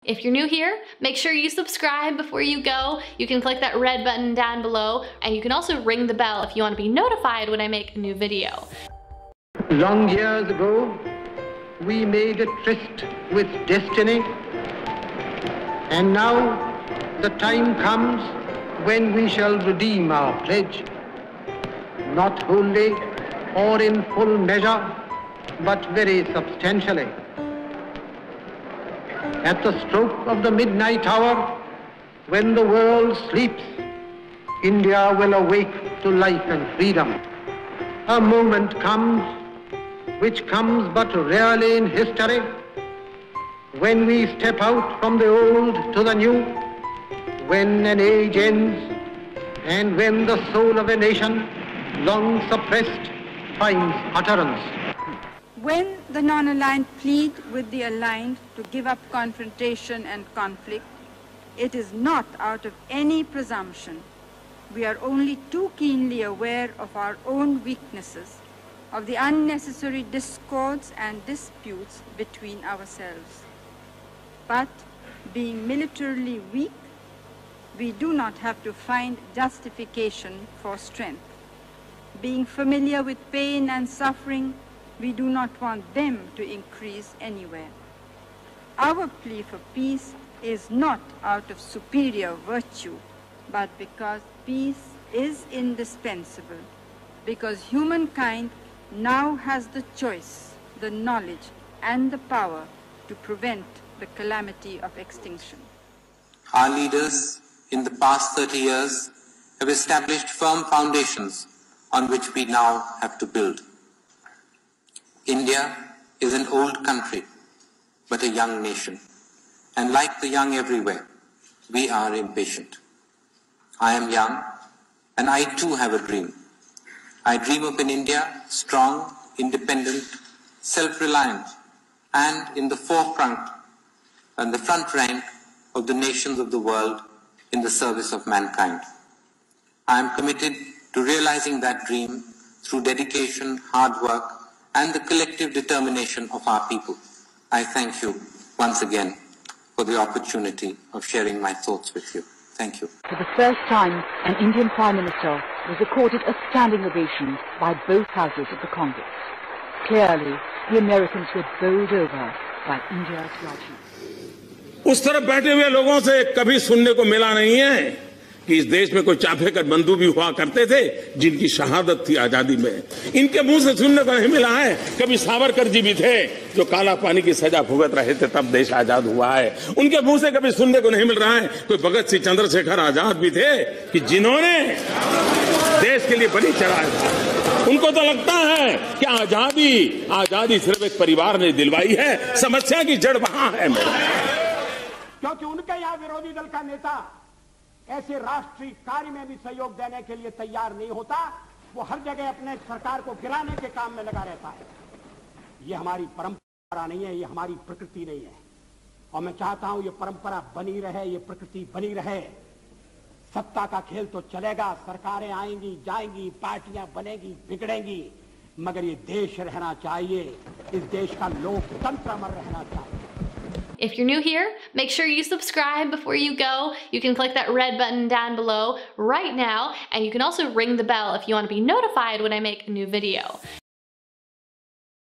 If you're new here, make sure you subscribe before you go. You can click that red button down below, and you can also ring the bell if you want to be notified when I make a new video. Long years ago, we made a tryst with destiny, and now the time comes when we shall redeem our pledge, not wholly or in full measure, but very substantially. At the stroke of the midnight hour, when the world sleeps, India will awake to life and freedom. A moment comes, which comes but rarely in history, when we step out from the old to the new, when an age ends, and when the soul of a nation, long suppressed, finds utterance. When the non-aligned plead with the aligned to give up confrontation and conflict, it is not out of any presumption. We are only too keenly aware of our own weaknesses, of the unnecessary discords and disputes between ourselves. But being militarily weak, we do not have to find justification for strength. Being familiar with pain and suffering, we do not want them to increase anywhere. Our plea for peace is not out of superior virtue, but because peace is indispensable, because humankind now has the choice, the knowledge, and the power to prevent the calamity of extinction. Our leaders in the past 30 years have established firm foundations on which we now have to build. India is an old country, but a young nation. And like the young everywhere, we are impatient. I am young, and I too have a dream. I dream of an India strong, independent, self-reliant, and in the forefront and the front rank of the nations of the world in the service of mankind. I am committed to realizing that dream through dedication, hard work, and the collective determination of our people. I thank you once again for the opportunity of sharing my thoughts with you. Thank you. For the first time, an Indian Prime Minister was accorded a standing ovation by both houses of the Congress. Clearly, the Americans were bowled over by India's tragedy. उस तरफ बैठे हुए लोगों से कभी सुनने को मिला नहीं है कि इस देश में कोई चाफेकर बंधु भी हुआ करते थे जिनकी शहादत थी आजादी में। इनके मुंह से सुनने को नहीं मिला है कभी सावरकर जी भी थे जो काला पानी की सजा भुगत रहे थे तब देश आजाद हुआ है। उनके मुंह से कभी सुनने को नहीं मिल रहा है कोई भगत सिंह चंद्रशेखर आजाद भी थे कि जिन्होंने देश के लिए बलि चढ़ाया था। उनको तो लगता है कि आजादी सिर्फ एक परिवार ने दिलवाई है, समस्या की जड़ वहां है। क्योंकि उनके यहाँ विरोधी दल का नेता ऐसे राष्ट्रीय कार्य में भी सहयोग देने के लिए तैयार नहीं होता, वो हर जगह अपने सरकार को गिराने के काम में लगा रहता है। ये हमारी परंपरा नहीं है, ये हमारी प्रकृति नहीं है, और मैं चाहता हूं ये परंपरा बनी रहे, ये प्रकृति बनी रहे। सत्ता का खेल तो चलेगा, सरकारें आएंगी जाएंगी, पार्टियां बनेगी बिगड़ेंगी, मगर ये देश रहना चाहिए, इस देश का लोकतंत्र अमर रहना चाहिए। If you're new here, make sure you subscribe before you go. You can click that red button down below right now, and you can also ring the bell if you want to be notified when I make a new video.